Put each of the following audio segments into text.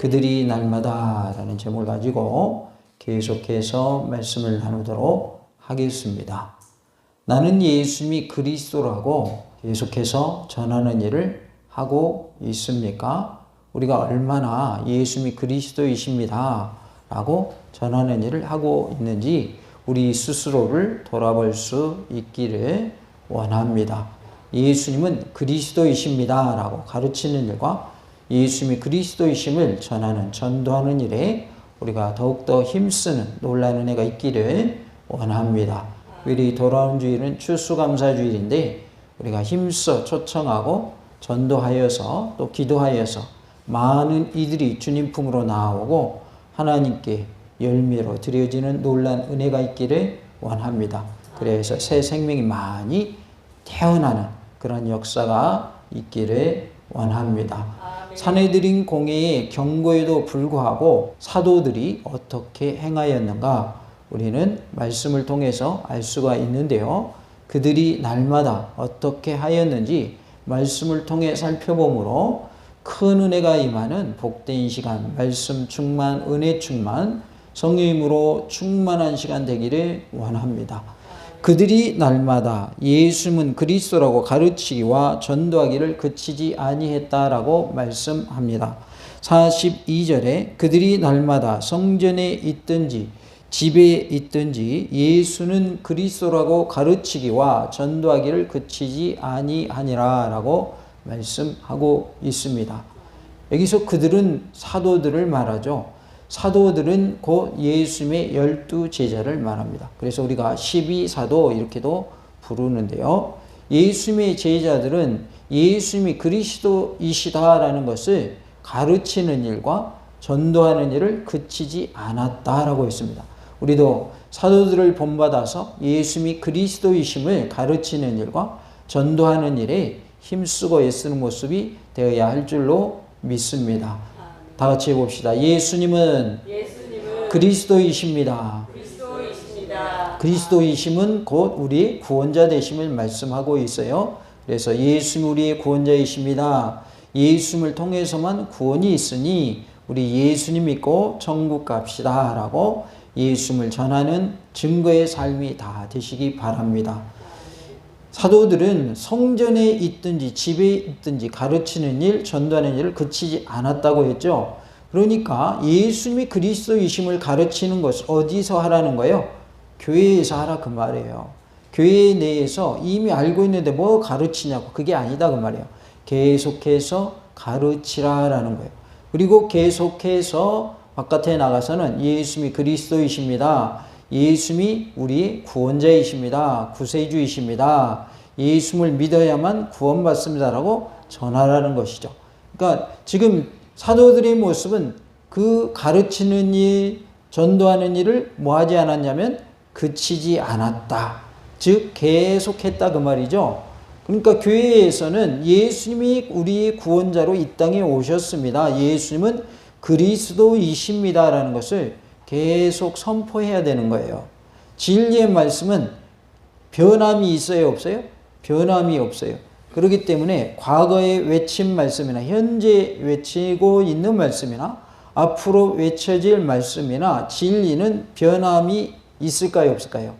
그들이 날마다 라는 제목을 가지고 계속해서 말씀을 나누도록 하겠습니다. 나는 예수님이 그리스도라고 계속해서 전하는 일을 하고 있습니까? 우리가 얼마나 예수님이 그리스도이십니다 라고 전하는 일을 하고 있는지 우리 스스로를 돌아볼 수 있기를 원합니다. 예수님은 그리스도이십니다 라고 가르치는 일과 예수님이 그리스도이심을 전하는, 전도하는 일에 우리가 더욱더 힘쓰는 놀라운 은혜가 있기를 원합니다. 우리 돌아온 주일은 추수감사주일인데 우리가 힘써 초청하고 전도하여서 또 기도하여서 많은 이들이 주님 품으로 나오고 하나님께 열매로 드려지는 놀라운 은혜가 있기를 원합니다. 그래서 새 생명이 많이 태어나는 그런 역사가 있기를 원합니다. 사내들인 공회의 경고에도 불구하고 사도들이 어떻게 행하였는가 우리는 말씀을 통해서 알 수가 있는데요. 그들이 날마다 어떻게 하였는지 말씀을 통해 살펴보므로 큰 은혜가 임하는 복된 시간, 말씀 충만, 은혜 충만, 성령님으로 충만한 시간 되기를 원합니다. 그들이 날마다 예수님은 그리스도라고 가르치기와 전도하기를 그치지 아니했다라고 말씀합니다. 42절에 그들이 날마다 성전에 있든지 집에 있든지 예수는 그리스도라고 가르치기와 전도하기를 그치지 아니하니라 라고 말씀하고 있습니다. 여기서 그들은 사도들을 말하죠. 사도들은 곧 예수님의 12제자를 말합니다. 그래서 우리가 12사도 이렇게도 부르는데요. 예수님의 제자들은 예수님이 그리스도이시다라는 것을 가르치는 일과 전도하는 일을 그치지 않았다라고 했습니다. 우리도 사도들을 본받아서 예수님이 그리스도이심을 가르치는 일과 전도하는 일에 힘쓰고 애쓰는 모습이 되어야 할 줄로 믿습니다. 다 같이 해봅시다. 예수님은 그리스도이십니다. 그리스도이심은 곧 우리의 구원자 되심을 말씀하고 있어요. 그래서 예수님 우리의 구원자이십니다. 예수님을 통해서만 구원이 있으니 우리 예수님 믿고 천국 갑시다 라고 예수님을 전하는 증거의 삶이 다 되시기 바랍니다. 사도들은 성전에 있든지 집에 있든지 가르치는 일, 전도하는 일을 그치지 않았다고 했죠. 그러니까 예수님이 그리스도이심을 가르치는 것을 어디서 하라는 거예요? 교회에서 하라 그 말이에요. 교회 내에서 이미 알고 있는데 뭐 가르치냐고 그게 아니다 그 말이에요. 계속해서 가르치라라는 거예요. 그리고 계속해서 바깥에 나가서는 예수님이 그리스도이십니다. 예수님이 우리의 구원자이십니다. 구세주이십니다. 예수님을 믿어야만 구원받습니다라고 전하라는 것이죠. 그러니까 지금 사도들의 모습은 그 가르치는 일, 전도하는 일을 뭐 하지 않았냐면 그치지 않았다. 즉 계속했다 그 말이죠. 그러니까 교회에서는 예수님이 우리의 구원자로 이 땅에 오셨습니다. 예수님은 그리스도이십니다라는 것을 계속 선포해야 되는 거예요. 진리의 말씀은 변함이 있어요, 없어요? 변함이 없어요. 그렇기 때문에 과거에 외친 말씀이나 현재 외치고 있는 말씀이나 앞으로 외쳐질 말씀이나 진리는 변함이 있을까요, 없을까요?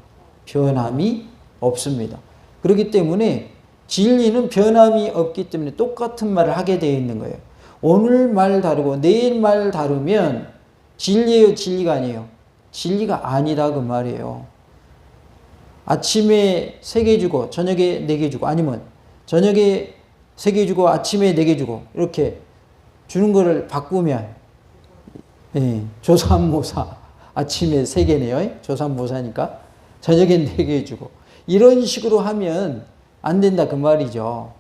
변함이 없습니다. 그렇기 때문에 진리는 변함이 없기 때문에 똑같은 말을 하게 되어 있는 거예요. 오늘 말 다르고 내일 말 다르면 진리예요, 진리가 아니에요? 진리가 아니다 그 말이에요. 아침에 3개 주고 저녁에 4개 주고 아니면 저녁에 3개 주고 아침에 4개 주고 이렇게 주는 거를 바꾸면 조삼모사 아침에 3개네요. 조삼모사니까 저녁에 4개 주고 이런 식으로 하면 안 된다 그 말이죠.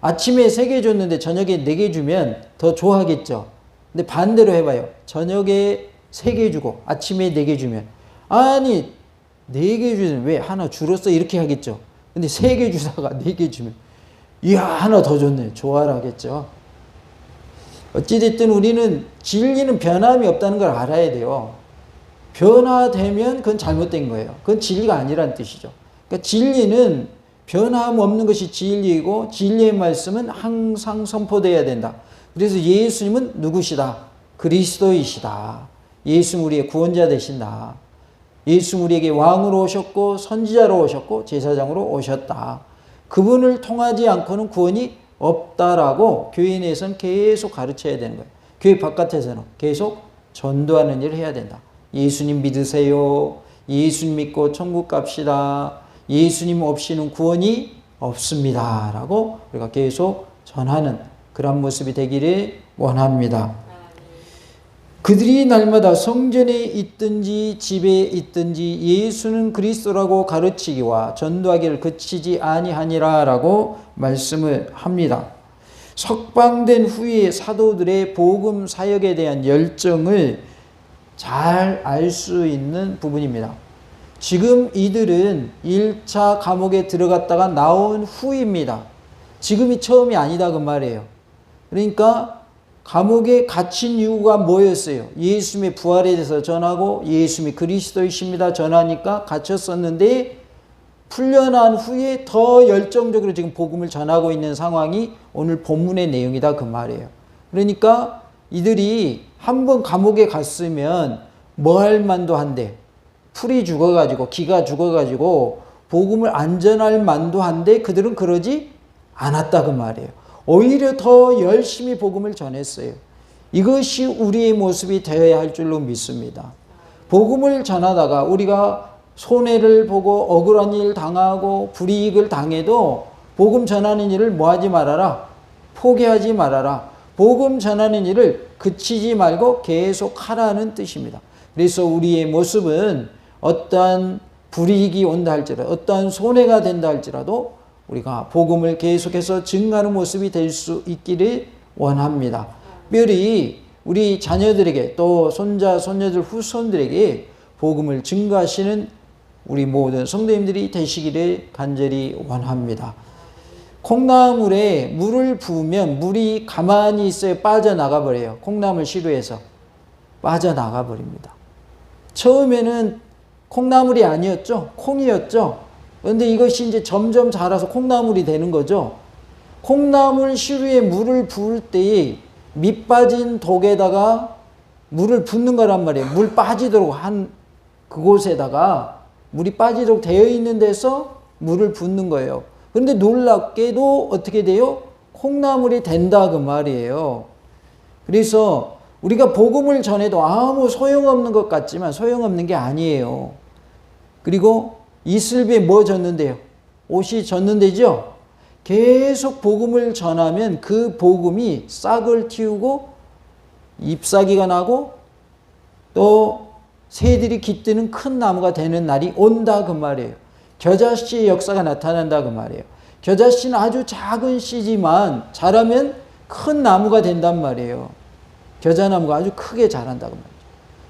아침에 3개 줬는데 저녁에 4개 주면 더 좋아하겠죠. 근데 반대로 해봐요. 저녁에 3개 주고 아침에 4개 주면 아니 4개 주면 왜 하나 줄었어 이렇게 하겠죠. 근데 3개 주다가 4개 주면 이야 하나 더 줬네 좋아라 하겠죠. 어찌됐든 우리는 진리는 변함이 없다는 걸 알아야 돼요. 변화되면 그건 잘못된 거예요. 그건 진리가 아니란 뜻이죠. 그러니까 진리는 변함없는 것이 진리이고 진리의 말씀은 항상 선포되어야 된다. 그래서 예수님은 누구시다? 그리스도이시다. 예수 우리의 구원자 되신다. 예수 우리에게 왕으로 오셨고 선지자로 오셨고 제사장으로 오셨다. 그분을 통하지 않고는 구원이 없다라고 교회 내에서는 계속 가르쳐야 되는 거예요. 교회 바깥에서는 계속 전도하는 일을 해야 된다. 예수님 믿으세요. 예수님 믿고 천국 갑시다. 예수님 없이는 구원이 없습니다. 라고 우리가 계속 전하는 그런 모습이 되기를 원합니다. 그들이 날마다 성전에 있든지 집에 있든지 예수는 그리스도라고 가르치기와 전도하기를 그치지 아니하니라 라고 말씀을 합니다. 석방된 후에 사도들의 복음 사역에 대한 열정을 잘 알 수 있는 부분입니다. 지금 이들은 1차 감옥에 들어갔다가 나온 후입니다. 지금이 처음이 아니다 그 말이에요. 그러니까 감옥에 갇힌 이유가 뭐였어요? 예수님의 부활에 대해서 전하고 예수님이 그리스도이십니다 전하니까 갇혔었는데 풀려난 후에 더 열정적으로 지금 복음을 전하고 있는 상황이 오늘 본문의 내용이다 그 말이에요. 그러니까 이들이 한번 감옥에 갔으면 뭐 할 만도 한데 풀이 죽어가지고 기가 죽어가지고 복음을 안 전할 만도 한데 그들은 그러지 않았다 그 말이에요. 오히려 더 열심히 복음을 전했어요. 이것이 우리의 모습이 되어야 할 줄로 믿습니다. 복음을 전하다가 우리가 손해를 보고 억울한 일 당하고 불이익을 당해도 복음 전하는 일을 뭐 하지 말아라? 포기하지 말아라. 복음 전하는 일을 그치지 말고 계속 하라는 뜻입니다. 그래서 우리의 모습은 어떠한 불이익이 온다 할지라도 어떠한 손해가 된다 할지라도 우리가 복음을 계속해서 증가하는 모습이 될 수 있기를 원합니다. 특별히 우리 자녀들에게 또 손자, 손녀들, 후손들에게 복음을 증가하시는 우리 모든 성도님들이 되시기를 간절히 원합니다. 콩나물에 물을 부으면 물이 가만히 있어야 빠져나가 버려요. 콩나물 시루에서 빠져나가 버립니다. 처음에는 콩나물이 아니었죠. 콩이었죠. 그런데 이것이 이제 점점 자라서 콩나물이 되는 거죠. 콩나물 시루에 물을 부을 때에 밑 빠진 독에다가 물을 붓는 거란 말이에요. 물 빠지도록 한 그곳에다가 물이 빠지도록 되어 있는 데서 물을 붓는 거예요. 그런데 놀랍게도 어떻게 돼요? 콩나물이 된다 그 말이에요. 그래서 우리가 복음을 전해도 아무 소용없는 것 같지만 소용없는 게 아니에요. 그리고 이슬비에 뭐 졌는데요? 옷이 졌는데죠? 계속 복음을 전하면 그 복음이 싹을 틔우고 잎사귀가 나고 또 새들이 깃드는 큰 나무가 되는 날이 온다 그 말이에요. 겨자씨의 역사가 나타난다 그 말이에요. 겨자씨는 아주 작은 씨지만 자라면 큰 나무가 된단 말이에요. 겨자나무가 아주 크게 자란다고 말이죠.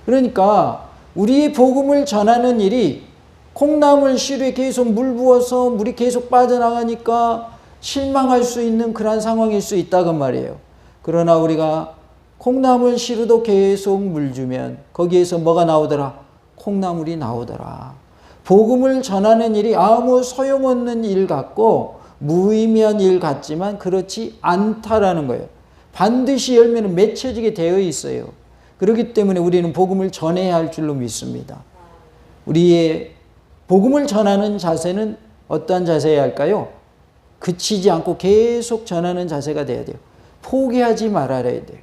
그러니까 우리의 복음을 전하는 일이 콩나물 시루에 계속 물 부어서 물이 계속 빠져나가니까 실망할 수 있는 그런 상황일 수 있다고 말이에요. 그러나 우리가 콩나물 시루도 계속 물 주면 거기에서 뭐가 나오더라? 콩나물이 나오더라. 복음을 전하는 일이 아무 소용없는 일 같고 무의미한 일 같지만 그렇지 않다라는 거예요. 반드시 열매는 맺혀지게 되어 있어요. 그렇기 때문에 우리는 복음을 전해야 할 줄로 믿습니다. 우리의 복음을 전하는 자세는 어떠한 자세여야 할까요? 그치지 않고 계속 전하는 자세가 돼야 돼요. 포기하지 말아야 돼요.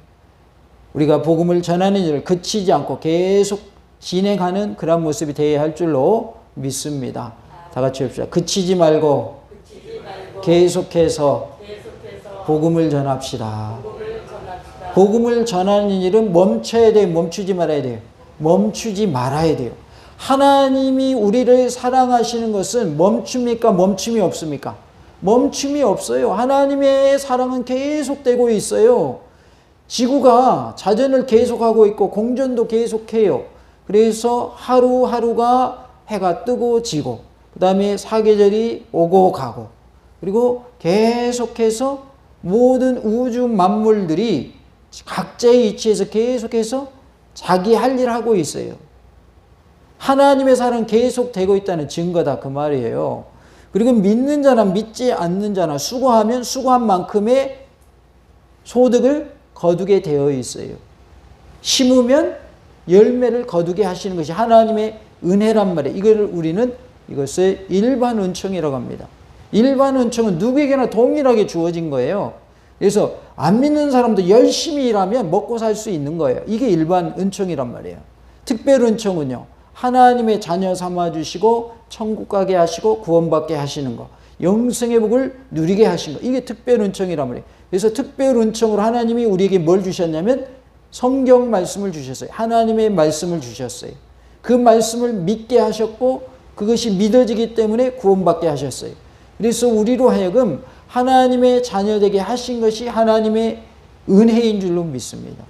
우리가 복음을 전하는 일을 그치지 않고 계속 진행하는 그런 모습이 되어야 할 줄로 믿습니다. 다 같이 합시다. 그치지 말고 계속해서 복음을 전합시다. 복음을 전하는 일은 멈춰야 돼요. 멈추지 말아야 돼요. 멈추지 말아야 돼요. 하나님이 우리를 사랑하시는 것은 멈춥니까? 멈춤이 없습니까? 멈춤이 없어요. 하나님의 사랑은 계속되고 있어요. 지구가 자전을 계속하고 있고 공전도 계속해요. 그래서 하루하루가 해가 뜨고 지고 그 다음에 사계절이 오고 가고 그리고 계속해서 모든 우주 만물들이 각자의 위치에서 계속해서 자기 할 일을 하고 있어요. 하나님의 사랑은 계속되고 있다는 증거다 그 말이에요. 그리고 믿는 자나 믿지 않는 자나 수고하면 수고한 만큼의 소득을 거두게 되어 있어요. 심으면 열매를 거두게 하시는 것이 하나님의 은혜란 말이에요. 우리는 이것을 일반 은총이라고 합니다. 일반 은총은 누구에게나 동일하게 주어진 거예요. 그래서 안 믿는 사람도 열심히 일하면 먹고 살 수 있는 거예요. 이게 일반 은총이란 말이에요. 특별 은총은요, 하나님의 자녀 삼아주시고 천국 가게 하시고 구원받게 하시는 거, 영생의 복을 누리게 하신 거, 이게 특별 은총이란 말이에요. 그래서 특별 은총으로 하나님이 우리에게 뭘 주셨냐면 성경 말씀을 주셨어요. 하나님의 말씀을 주셨어요. 그 말씀을 믿게 하셨고 그것이 믿어지기 때문에 구원받게 하셨어요. 그래서 우리로 하여금 하나님의 자녀되게 하신 것이 하나님의 은혜인 줄로 믿습니다.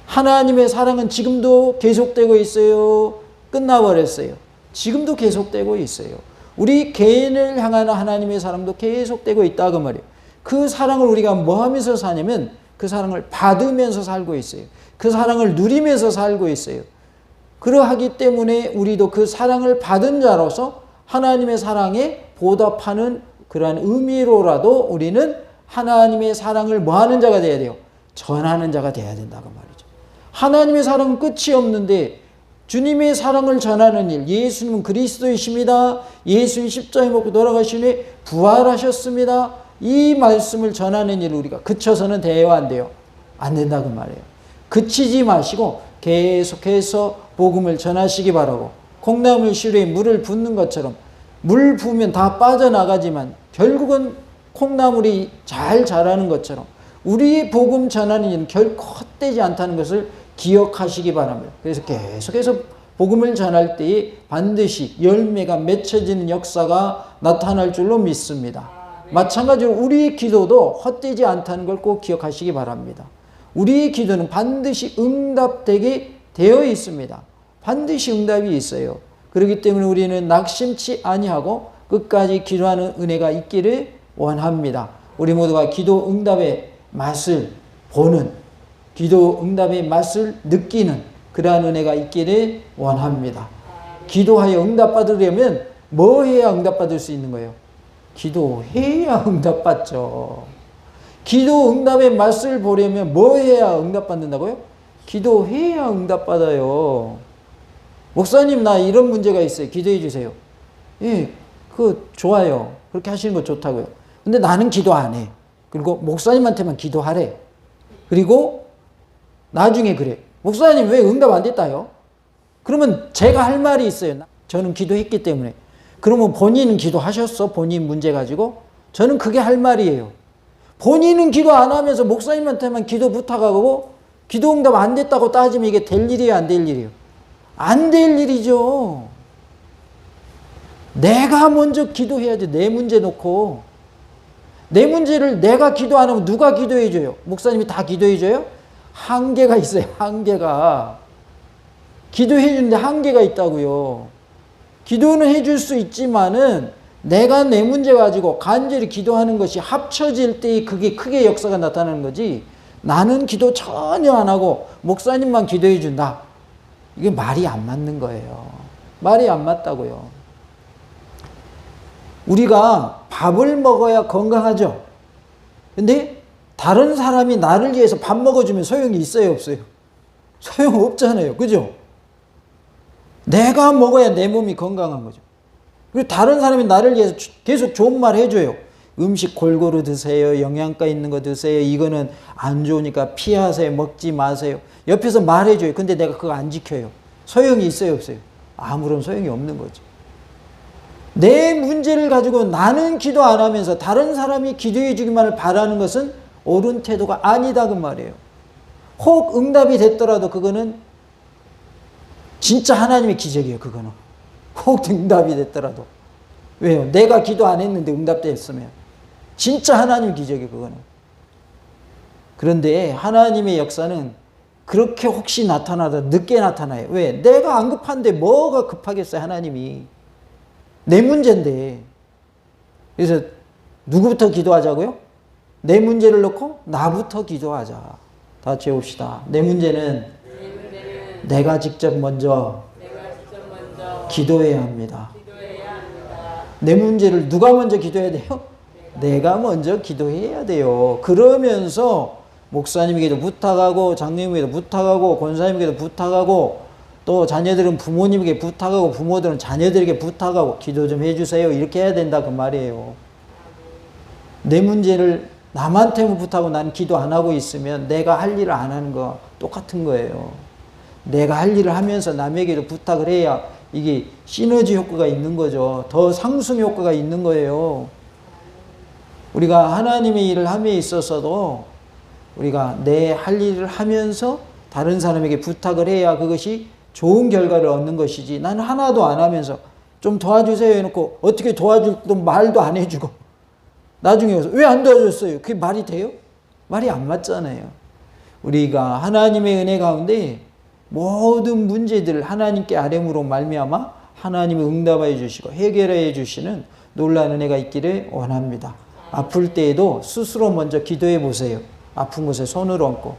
하나님의 사랑은 지금도 계속되고 있어요? 끝나버렸어요? 지금도 계속되고 있어요. 우리 개인을 향한 하나님의 사랑도 계속되고 있다 그 말이에요. 그 사랑을 우리가 뭐 하면서 사냐면 그 사랑을 받으면서 살고 있어요. 그 사랑을 누리면서 살고 있어요. 그러하기 때문에 우리도 그 사랑을 받은 자로서 하나님의 사랑에 보답하는 그러한 의미로라도 우리는 하나님의 사랑을 뭐 하는 자가 돼야 돼요? 전하는 자가 돼야 된다고 말이죠. 하나님의 사랑은 끝이 없는데 주님의 사랑을 전하는 일, 예수님은 그리스도이십니다. 예수님 십자가에 못 박혀 돌아가신 후에 부활하셨습니다. 이 말씀을 전하는 일을 우리가 그쳐서는 돼요, 안 돼요? 안 된다고 말이에요. 그치지 마시고 계속해서 복음을 전하시기 바라고, 콩나물 시루에 물을 붓는 것처럼 물 부으면 다 빠져나가지만 결국은 콩나물이 잘 자라는 것처럼 우리의 복음 전하는 일은 결코 헛되지 않다는 것을 기억하시기 바랍니다. 그래서 계속해서 복음을 전할 때에 반드시 열매가 맺혀지는 역사가 나타날 줄로 믿습니다. 마찬가지로 우리의 기도도 헛되지 않다는 걸 꼭 기억하시기 바랍니다. 우리의 기도는 반드시 응답되게 되어 있습니다. 반드시 응답이 있어요. 그렇기 때문에 우리는 낙심치 아니하고 끝까지 기도하는 은혜가 있기를 원합니다. 우리 모두가 기도 응답의 맛을 보는, 기도 응답의 맛을 느끼는 그러한 은혜가 있기를 원합니다. 기도하여 응답받으려면 뭐 해야 응답받을 수 있는 거예요? 기도해야 응답받죠. 기도 응답의 맛을 보려면 뭐 해야 응답받는다고요? 기도해야 응답받아요. 목사님, 나 이런 문제가 있어요. 기도해 주세요. 예, 그거 좋아요. 그렇게 하시는 거 좋다고요. 근데 나는 기도 안 해. 그리고 목사님한테만 기도하래. 그리고 나중에 그래. 목사님 왜 응답 안 됐다요? 그러면 제가 할 말이 있어요. 저는 기도했기 때문에. 그러면 본인은 기도하셨어? 본인 문제 가지고? 저는 그게 할 말이에요. 본인은 기도 안 하면서 목사님한테만 기도 부탁하고 기도 응답 안 됐다고 따지면 이게 될 일이에요? 안 될 일이에요? 안 될 일이죠. 내가 먼저 기도해야지. 내 문제 놓고. 내 문제를 내가 기도 안 하면 누가 기도해 줘요? 목사님이 다 기도해 줘요? 한계가 있어요. 한계가. 기도해 주는데 한계가 있다고요. 기도는 해줄 수 있지만은 내가 내 문제 가지고 간절히 기도하는 것이 합쳐질 때 그게 크게 역사가 나타나는 거지, 나는 기도 전혀 안 하고 목사님만 기도해 준다, 이게 말이 안 맞는 거예요. 말이 안 맞다고요. 우리가 밥을 먹어야 건강하죠. 근데 다른 사람이 나를 위해서 밥 먹어주면 소용이 있어요, 없어요? 소용없잖아요. 그죠? 내가 먹어야 내 몸이 건강한 거죠. 그리고 다른 사람이 나를 위해서 계속 좋은 말 해줘요. 음식 골고루 드세요. 영양가 있는 거 드세요. 이거는 안 좋으니까 피하세요. 먹지 마세요. 옆에서 말해줘요. 근데 내가 그거 안 지켜요. 소용이 있어요, 없어요? 아무런 소용이 없는 거죠. 내 문제를 가지고 나는 기도 안 하면서 다른 사람이 기도해 주기만을 바라는 것은 옳은 태도가 아니다 그 말이에요. 혹 응답이 됐더라도 그거는 진짜 하나님의 기적이에요. 그거는 혹 응답이 됐더라도. 왜요? 내가 기도 안 했는데 응답됐으면 진짜 하나님의 기적이에요. 그거는. 그런데 하나님의 역사는 그렇게 혹시 나타나다 늦게 나타나요. 왜? 내가 안 급한데 뭐가 급하겠어요, 하나님이. 내 문제인데. 그래서 누구부터 기도하자고요? 내 문제를 놓고 나부터 기도하자. 다 같이 해봅시다. 내 문제는 내가 직접 먼저 기도해야 합니다. 내 문제를 누가 먼저 기도해야 돼요? 내가 먼저 기도해야 돼요. 그러면서 목사님에게도 부탁하고 장로님에게도 부탁하고 권사님에게도 부탁하고 또 자녀들은 부모님에게 부탁하고 부모들은 자녀들에게 부탁하고 기도 좀 해주세요. 이렇게 해야 된다 그 말이에요. 내 문제를 남한테만 부탁하고 나는 기도 안 하고 있으면 내가 할 일을 안 하는 거 똑같은 거예요. 내가 할 일을 하면서 남에게도 부탁을 해야 이게 시너지 효과가 있는 거죠. 더 상승 효과가 있는 거예요. 우리가 하나님의 일을 함에 있어서도 우리가 내 할 일을 하면서 다른 사람에게 부탁을 해야 그것이 좋은 결과를 얻는 것이지, 나는 하나도 안 하면서 좀 도와주세요 해놓고 어떻게 도와줄도 말도 안 해주고 나중에 와서 왜 안 도와줬어요? 그게 말이 돼요? 말이 안 맞잖아요. 우리가 하나님의 은혜 가운데 모든 문제들을 하나님께 아뢰므로 말미암아 하나님이 응답해 주시고 해결해 주시는 놀라운 은혜가 있기를 원합니다. 아플 때에도 스스로 먼저 기도해 보세요. 아픈 곳에 손을 얹고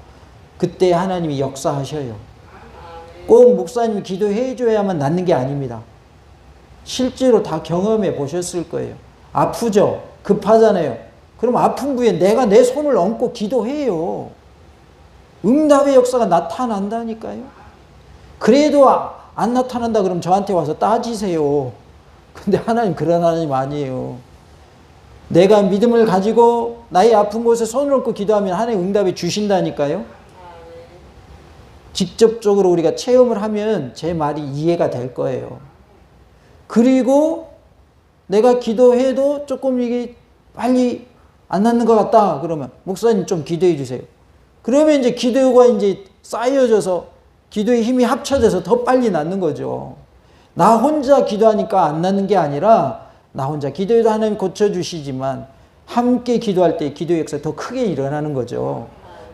그때 하나님이 역사하셔요. 꼭 목사님이 기도해 줘야만 낫는 게 아닙니다. 실제로 다 경험해 보셨을 거예요. 아프죠? 급하잖아요. 그럼 아픈 부위에 내가 내 손을 얹고 기도해요. 응답의 역사가 나타난다니까요. 그래도 안 나타난다 그러면 저한테 와서 따지세요. 근데 하나님 그런 하나님 아니에요. 내가 믿음을 가지고 나의 아픈 곳에 손을 얹고 기도하면 하나님 응답해 주신다니까요. 직접적으로 우리가 체험을 하면 제 말이 이해가 될 거예요. 그리고 내가 기도해도 조금 이게 빨리 안 낫는 것 같다 그러면 목사님 좀 기도해 주세요. 그러면 이제 기도가 이제 쌓여져서 기도의 힘이 합쳐져서 더 빨리 낫는 거죠. 나 혼자 기도하니까 안 낫는 게 아니라 나 혼자 기도해도 하나님 고쳐주시지만 함께 기도할 때 기도의 역사가 더 크게 일어나는 거죠.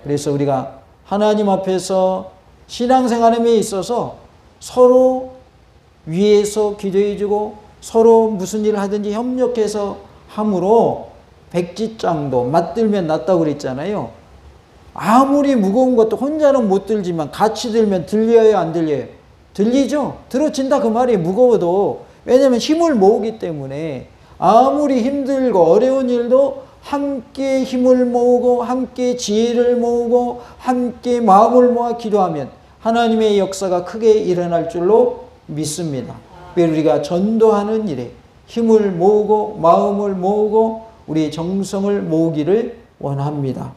그래서 우리가 하나님 앞에서 신앙생활에 있어서 서로 위에서 기도해주고 서로 무슨 일을 하든지 협력해서 함으로 백지장도 맞들면 낫다고 그랬잖아요. 아무리 무거운 것도 혼자는 못 들지만 같이 들면 들려요, 안 들려요? 들리죠? 들어진다 그 말이에요. 무거워도. 왜냐하면 힘을 모으기 때문에 아무리 힘들고 어려운 일도 함께 힘을 모으고 함께 지혜를 모으고 함께 마음을 모아 기도하면 하나님의 역사가 크게 일어날 줄로 믿습니다. 우리가 전도하는 일에 힘을 모으고 마음을 모으고 우리의 정성을 모으기를 원합니다.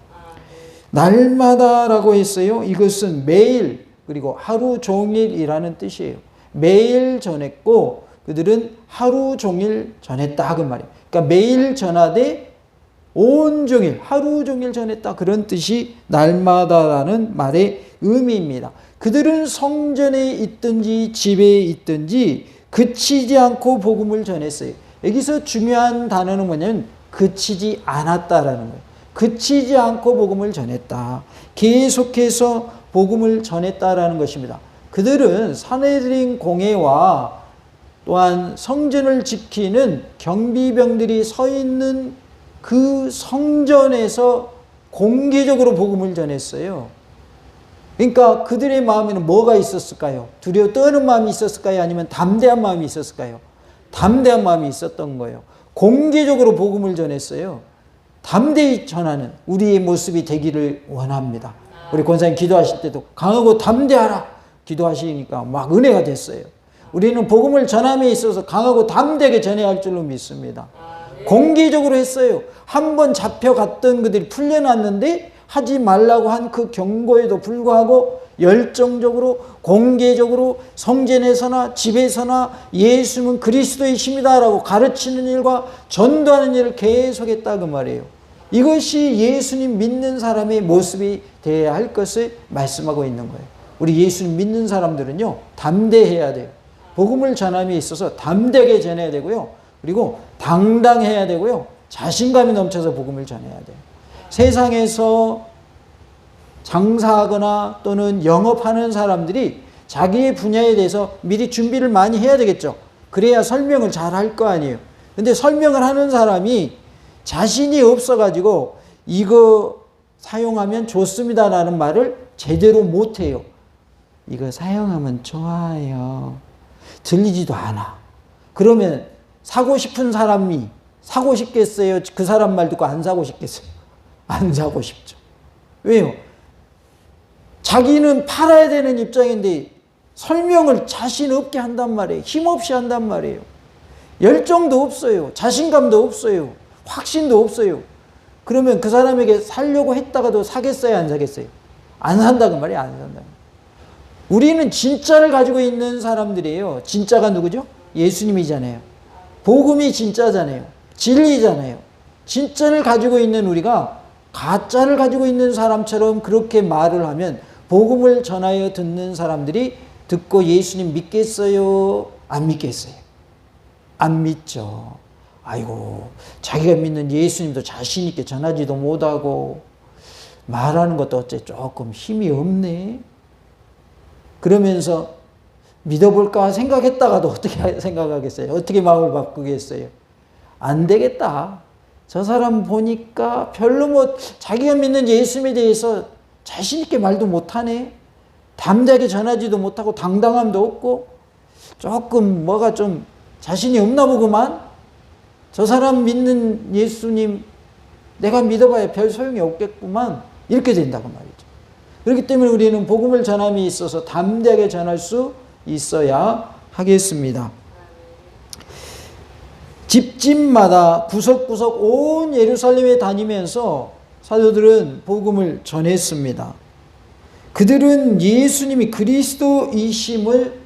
날마다라고 했어요. 이것은 매일 그리고 하루 종일이라는 뜻이에요. 매일 전했고 그들은 하루 종일 전했다 그 말이에요. 그러니까 매일 전하되 온종일 하루 종일 전했다 그런 뜻이 날마다라는 말의 의미입니다. 그들은 성전에 있든지 집에 있든지 그치지 않고 복음을 전했어요. 여기서 중요한 단어는 뭐냐면 그치지 않았다라는 거예요. 그치지 않고 복음을 전했다. 계속해서 복음을 전했다라는 것입니다. 그들은 산헤드린 공회와 또한 성전을 지키는 경비병들이 서 있는 그 성전에서 공개적으로 복음을 전했어요. 그러니까 그들의 마음에는 뭐가 있었을까요? 두려워 떠는 마음이 있었을까요? 아니면 담대한 마음이 있었을까요? 담대한 마음이 있었던 거예요. 공개적으로 복음을 전했어요. 담대히 전하는 우리의 모습이 되기를 원합니다. 우리 권사님 기도하실 때도 강하고 담대하라 기도하시니까 막 은혜가 됐어요. 우리는 복음을 전함에 있어서 강하고 담대하게 전해야 할 줄로 믿습니다. 공개적으로 했어요. 한번 잡혀갔던 그들이 풀려났는데 하지 말라고 한 그 경고에도 불구하고 열정적으로 공개적으로 성전에서나 집에서나 예수는 그리스도이십니다 라고 가르치는 일과 전도하는 일을 계속했다 그 말이에요. 이것이 예수님 믿는 사람의 모습이 되어야 할 것을 말씀하고 있는 거예요. 우리 예수님 믿는 사람들은요 담대해야 돼요. 복음을 전함에 있어서 담대하게 전해야 되고요. 그리고 당당해야 되고요. 자신감이 넘쳐서 복음을 전해야 돼요. 세상에서 장사하거나 또는 영업하는 사람들이 자기의 분야에 대해서 미리 준비를 많이 해야 되겠죠. 그래야 설명을 잘 할 거 아니에요. 근데 설명을 하는 사람이 자신이 없어가지고 이거 사용하면 좋습니다라는 말을 제대로 못해요. 이거 사용하면 좋아요. 들리지도 않아. 그러면 사고 싶은 사람이 사고 싶겠어요? 그 사람 말 듣고 안 사고 싶겠어요? 안 사고 싶죠. 왜요? 자기는 팔아야 되는 입장인데 설명을 자신 없게 한단 말이에요. 힘없이 한단 말이에요. 열정도 없어요. 자신감도 없어요. 확신도 없어요. 그러면 그 사람에게 살려고 했다가도 사겠어요? 안 사겠어요? 안 산다고 말이에요. 안 산다고. 우리는 진짜를 가지고 있는 사람들이에요. 진짜가 누구죠? 예수님이잖아요. 복음이 진짜잖아요. 진리잖아요. 진짜를 가지고 있는 우리가 가짜를 가지고 있는 사람처럼 그렇게 말을 하면 복음을 전하여 듣는 사람들이 듣고 예수님 믿겠어요? 안 믿겠어요? 안 믿죠. 아이고, 자기가 믿는 예수님도 자신 있게 전하지도 못하고 말하는 것도 어째 조금 힘이 없네. 그러면서 믿어볼까 생각했다가도 어떻게 생각하겠어요? 어떻게 마음을 바꾸겠어요? 안 되겠다. 저 사람 보니까 별로 자기가 믿는 예수님에 대해서 자신 있게 말도 못하네. 담대하게 전하지도 못하고 당당함도 없고 조금 뭐가 좀 자신이 없나 보구만. 저 사람 믿는 예수님 내가 믿어봐야 별 소용이 없겠구만. 이렇게 된다고 말이죠. 그렇기 때문에 우리는 복음을 전함에 있어서 담대하게 전할 수 있어야 하겠습니다. 집집마다 구석구석 온 예루살렘에 다니면서 사도들은 복음을 전했습니다. 그들은 예수님이 그리스도이심을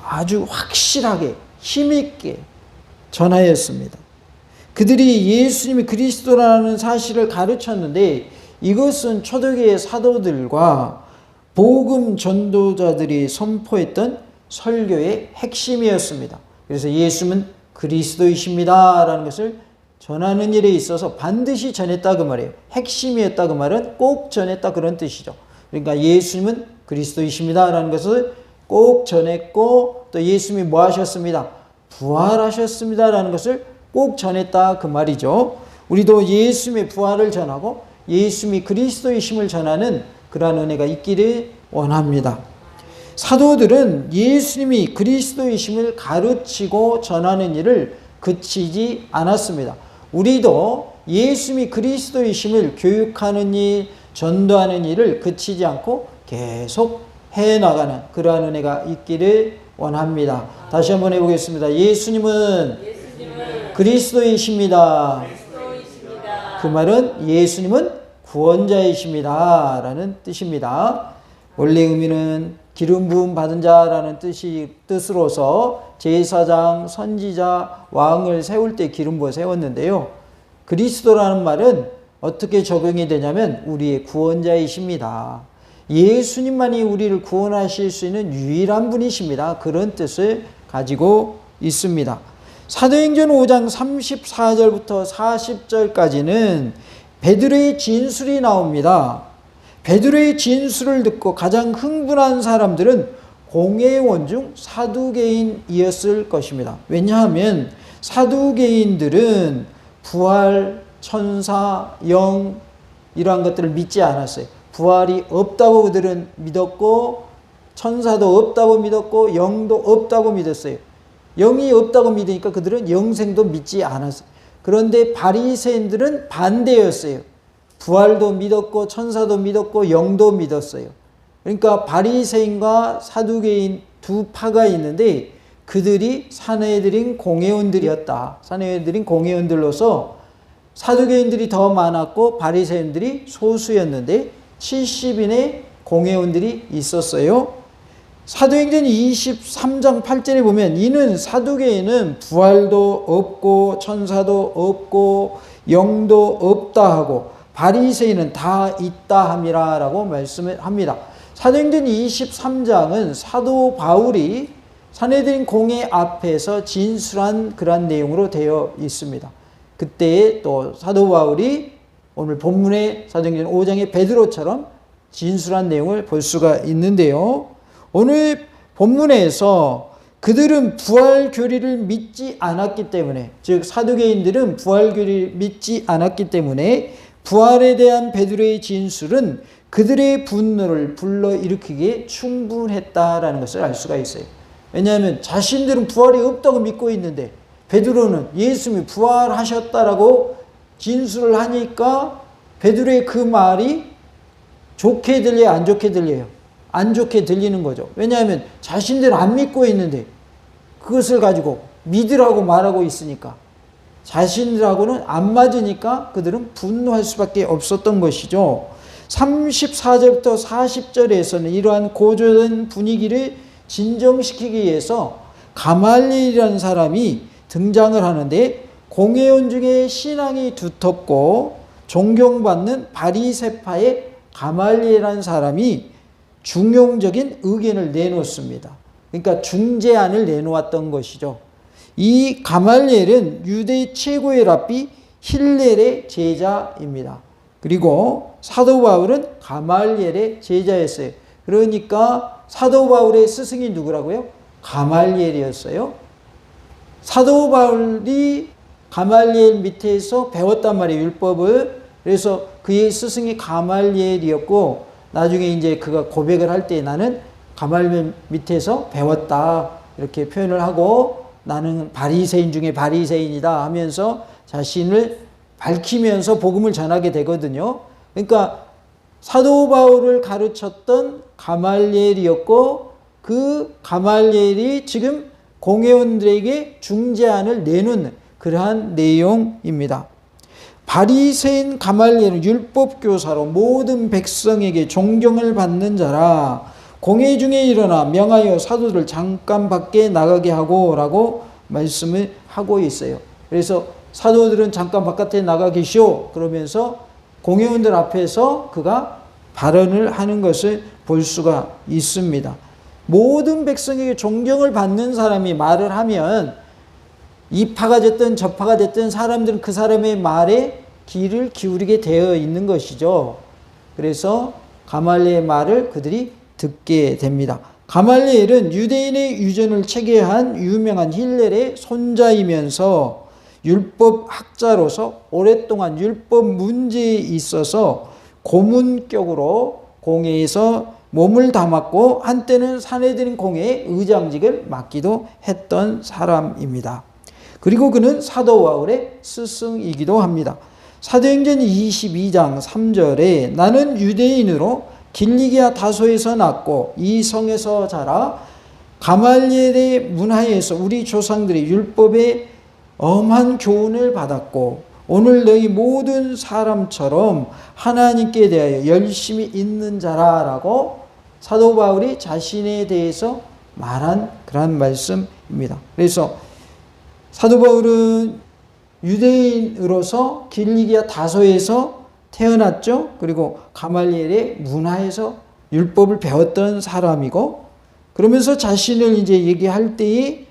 아주 확실하게 힘있게 전하였습니다. 그들이 예수님이 그리스도라는 사실을 가르쳤는데 이것은 초대교회 사도들과 복음 전도자들이 선포했던 설교의 핵심이었습니다. 그래서 예수님은 그리스도이십니다 라는 것을 전하는 일에 있어서 반드시 전했다 그 말이에요. 핵심이었다 그 말은 꼭 전했다 그런 뜻이죠. 그러니까 예수님은 그리스도이십니다 라는 것을 꼭 전했고 또 예수님이 뭐 하셨습니다? 부활하셨습니다 라는 것을 꼭 전했다 그 말이죠. 우리도 예수님의 부활을 전하고 예수님이 그리스도이심을 전하는 그러한 은혜가 있기를 원합니다. 사도들은 예수님이 그리스도이심을 가르치고 전하는 일을 그치지 않았습니다. 우리도 예수님이 그리스도이심을 교육하는 일, 전도하는 일을 그치지 않고 계속 해나가는 그러한 은혜가 있기를 원합니다. 다시 한번 해보겠습니다. 예수님은 그리스도이십니다. 그 말은 예수님은 구원자이십니다 라는 뜻입니다. 원래 의미는 기름 부음 받은 자라는 뜻으로서 제사장, 선지자, 왕을 세울 때 기름 부어 세웠는데요. 그리스도라는 말은 어떻게 적용이 되냐면 우리의 구원자이십니다. 예수님만이 우리를 구원하실 수 있는 유일한 분이십니다. 그런 뜻을 가지고 있습니다. 사도행전 5장 34절부터 40절까지는 베드로의 진술이 나옵니다. 베드로의 진술을 듣고 가장 흥분한 사람들은 공회원 중 사두개인이었을 것입니다. 왜냐하면 사두개인들은 부활, 천사, 영 이러한 것들을 믿지 않았어요. 부활이 없다고 그들은 믿었고 천사도 없다고 믿었고 영도 없다고 믿었어요. 영이 없다고 믿으니까 그들은 영생도 믿지 않았어요. 그런데 바리새인들은 반대였어요. 부활도 믿었고 천사도 믿었고 영도 믿었어요. 그러니까 바리새인과 사두개인 두 파가 있는데 그들이 사내들인 공회원들이었다. 사내들인 공회원들로서 사두개인들이 더 많았고 바리새인들이 소수였는데 70인의 공회원들이 있었어요. 사도행전 23장 8절에 보면 이는 사두개인은 부활도 없고 천사도 없고 영도 없다 하고 바리새인은 다 있다 함이라 라고 말씀을 합니다. 사도행전 23장은 사도 바울이 사내들인 공회 앞에서 진술한 그런 내용으로 되어 있습니다. 그때 또 사도 바울이 오늘 본문의 사도행전 5장의 베드로처럼 진술한 내용을 볼 수가 있는데요. 오늘 본문에서 그들은 부활 교리를 믿지 않았기 때문에, 즉 사두개인들은 부활 교리를 믿지 않았기 때문에 부활에 대한 베드로의 진술은 그들의 분노를 불러일으키기에 충분했다라는 것을 알 수가 있어요. 왜냐하면 자신들은 부활이 없다고 믿고 있는데 베드로는 예수님이 부활하셨다라고 진술을 하니까 베드로의 그 말이 좋게 들려요, 안 좋게 들려요? 안 좋게 들리는 거죠. 왜냐하면 자신들 안 믿고 있는데 그것을 가지고 믿으라고 말하고 있으니까, 자신들하고는 안 맞으니까 그들은 분노할 수밖에 없었던 것이죠. 34절부터 40절에서는 이러한 고조된 분위기를 진정시키기 위해서 가말리엘이라는 사람이 등장을 하는데, 공회원 중에 신앙이 두텁고 존경받는 바리새파의 가말리엘이라는 사람이 중용적인 의견을 내놓습니다. 그러니까 중재안을 내놓았던 것이죠. 이 가말리엘은 유대의 최고의 랍비 힐렐의 제자입니다. 그리고 사도 바울은 가말리엘의 제자였어요. 그러니까 사도 바울의 스승이 누구라고요? 가말리엘이었어요. 사도 바울이 가말리엘 밑에서 배웠단 말이에요, 율법을. 그래서 그의 스승이 가말리엘이었고, 나중에 이제 그가 고백을 할 때 나는 가말리엘 밑에서 배웠다, 이렇게 표현을 하고, 나는 바리새인 중에 바리새인이다 하면서 자신을 밝히면서 복음을 전하게 되거든요. 그러니까 사도 바울을 가르쳤던 가말리엘이었고, 그 가말리엘이 지금 공회원들에게 중재안을 내놓는 그러한 내용입니다. 바리새인 가말리엘은 율법교사로 모든 백성에게 존경을 받는 자라, 공회 중에 일어나 명하여 사도들 잠깐 밖에 나가게 하고 라고 말씀을 하고 있어요. 그래서 사도들은 잠깐 바깥에 나가 계시오 그러면서 공회원들 앞에서 그가 발언을 하는 것을 볼 수가 있습니다. 모든 백성에게 존경을 받는 사람이 말을 하면 이 파가 됐든 저 파가 됐든 사람들은 그 사람의 말에 귀를 기울이게 되어 있는 것이죠. 그래서 가말리엘의 말을 그들이 듣게 됩니다. 가말리엘은 유대인의 유전을 체계한 유명한 힐렐의 손자이면서 율법 학자로서 오랫동안 율법 문제에 있어서 고문격으로 공회에서 몸을 담았고, 한때는 산헤드린 공회의 의장직을 맡기도 했던 사람입니다. 그리고 그는 사도 바울의 스승이기도 합니다. 사도행전 22장 3절에 나는 유대인으로 길리기아 다소에서 났고 이 성에서 자라 가말리엘의 문화에서 우리 조상들의 율법의 엄한 교훈을 받았고 오늘 너희 모든 사람처럼 하나님께 대하여 열심히 있는 자라라고 사도 바울이 자신에 대해서 말한 그런 말씀입니다. 그래서 사도 바울은 유대인으로서 길리기아 다소에서 태어났죠. 그리고 가말리엘의 문화에서 율법을 배웠던 사람이고, 그러면서 자신을 이제 얘기할 때에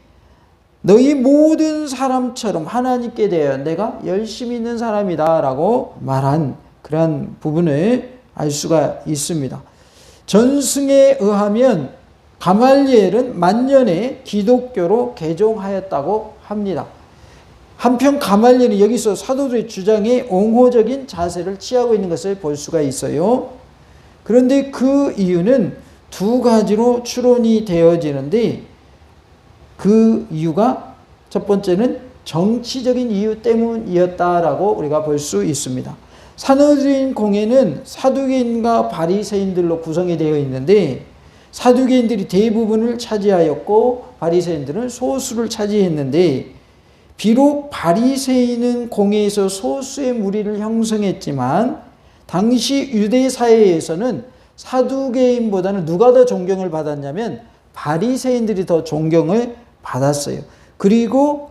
너희 모든 사람처럼 하나님께 대하여 내가 열심히 있는 사람이다 라고 말한 그런 부분을 알 수가 있습니다. 전승에 의하면 가말리엘은 만년에 기독교로 개종하였다고 합니다. 한편 가말리엘은 여기서 사도들의 주장에 옹호적인 자세를 취하고 있는 것을 볼 수가 있어요. 그런데 그 이유는 두 가지로 추론이 되어지는데, 그 이유가 첫 번째는 정치적인 이유 때문이었다라고 우리가 볼 수 있습니다. 산헤드린 공회는 사두개인과 바리새인들로 구성이 되어 있는데, 사두개인들이 대부분을 차지하였고 바리새인들은 소수를 차지했는데, 비록 바리새인은 공회에서 소수의 무리를 형성했지만 당시 유대 사회에서는 사두개인보다는 누가 더 존경을 받았냐면 바리새인들이 더 존경을 받았어요. 그리고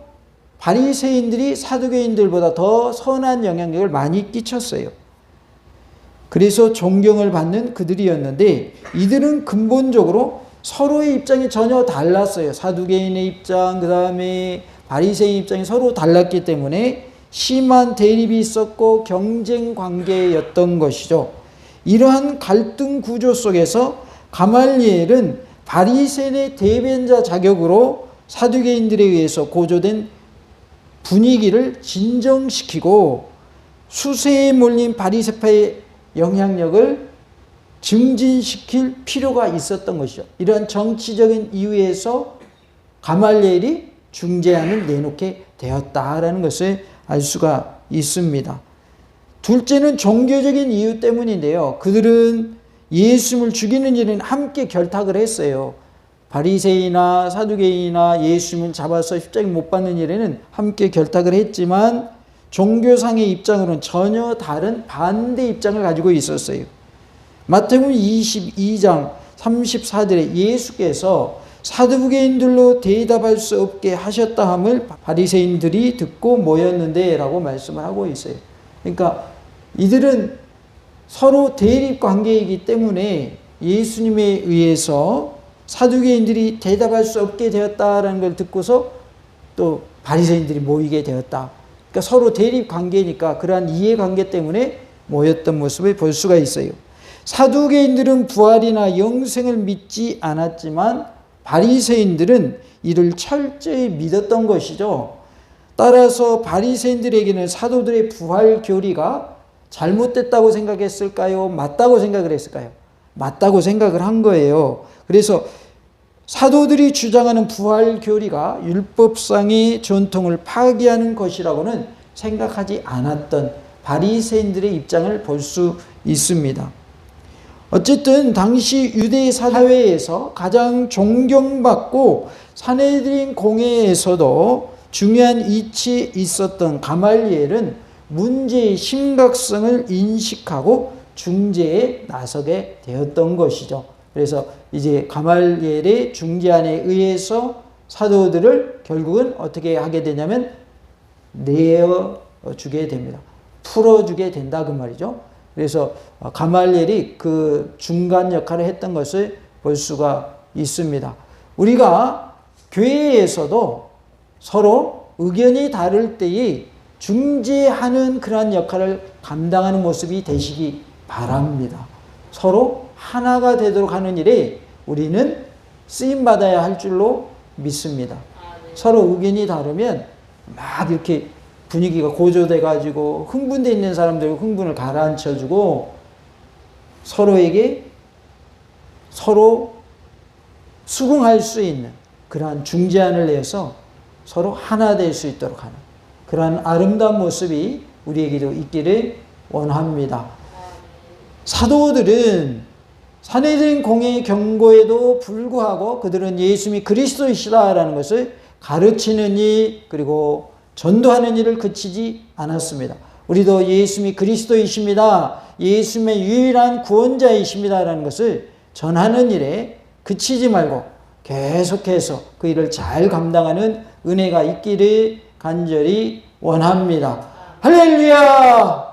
바리새인들이 사두개인들보다 더 선한 영향력을 많이 끼쳤어요. 그래서 존경을 받는 그들이었는데, 이들은 근본적으로 서로의 입장이 전혀 달랐어요. 사두개인의 입장, 그 다음에 바리새인 입장이 서로 달랐기 때문에 심한 대립이 있었고 경쟁 관계였던 것이죠. 이러한 갈등 구조 속에서 가말리엘은 바리새인의 대변자 자격으로 사두개인들에 의해서 고조된 분위기를 진정시키고 수세에 몰린 바리새파의 영향력을 증진시킬 필요가 있었던 것이죠. 이러한 정치적인 이유에서 가말리엘이 중재안을 내놓게 되었다라는 것을 알 수가 있습니다. 둘째는 종교적인 이유 때문인데요. 그들은 예수님을 죽이는 일은 함께 결탁을 했어요. 바리새인이나 사두개인이나 예수님을 잡아서 십자가에 못 박는 일에는 함께 결탁을 했지만 종교상의 입장으로는 전혀 다른 반대 입장을 가지고 있었어요. 마태복음 22장 34절에 예수께서 사두개인들로 대답할 수 없게 하셨다 함을 바리새인들이 듣고 모였는데 라고 말씀을 하고 있어요. 그러니까 이들은 서로 대립 관계이기 때문에 예수님에 의해서 사두개인들이 대답할 수 없게 되었다라는 걸 듣고서 또 바리새인들이 모이게 되었다. 그러니까 서로 대립 관계니까 그러한 이해관계 때문에 모였던 모습을 볼 수가 있어요. 사두개인들은 부활이나 영생을 믿지 않았지만 바리새인들은 이를 철저히 믿었던 것이죠. 따라서 바리새인들에게는 사도들의 부활 교리가 잘못됐다고 생각했을까요? 맞다고 생각을 했을까요? 맞다고 생각을 한 거예요. 그래서 사도들이 주장하는 부활 교리가 율법상의 전통을 파괴하는 것이라고는 생각하지 않았던 바리새인들의 입장을 볼 수 있습니다. 어쨌든 당시 유대 사회에서 가장 존경받고 산헤드린 공회에서도 중요한 위치에 있었던 가말리엘은 문제의 심각성을 인식하고 중재에 나서게 되었던 것이죠. 그래서 이제 가말리엘의 중재안에 의해서 사도들을 결국은 어떻게 하게 되냐면 내어주게 됩니다. 풀어주게 된다 그 말이죠. 그래서 가말리엘이 그 중간 역할을 했던 것을 볼 수가 있습니다. 우리가 교회에서도 서로 의견이 다를 때에 중재하는 그러한 역할을 감당하는 모습이 되시기 바랍니다. 서로 하나가 되도록 하는 일에 우리는 쓰임받아야 할 줄로 믿습니다. 서로 의견이 다르면 막 이렇게 분위기가 고조돼 가지고 흥분되어 있는 사람들 흥분을 가라앉혀주고 서로에게 서로 수긍할 수 있는 그러한 중재안을 내서 서로 하나 될 수 있도록 하는 그러한 아름다운 모습이 우리에게도 있기를 원합니다. 사도들은 산헤드린 공회의 경고에도 불구하고 그들은 예수님이 그리스도이시다라는 것을 가르치는 일 그리고 전도하는 일을 그치지 않았습니다. 우리도 예수님이 그리스도이십니다. 예수님의 유일한 구원자이십니다라는 것을 전하는 일에 그치지 말고 계속해서 그 일을 잘 감당하는 은혜가 있기를 간절히 원합니다. 할렐루야!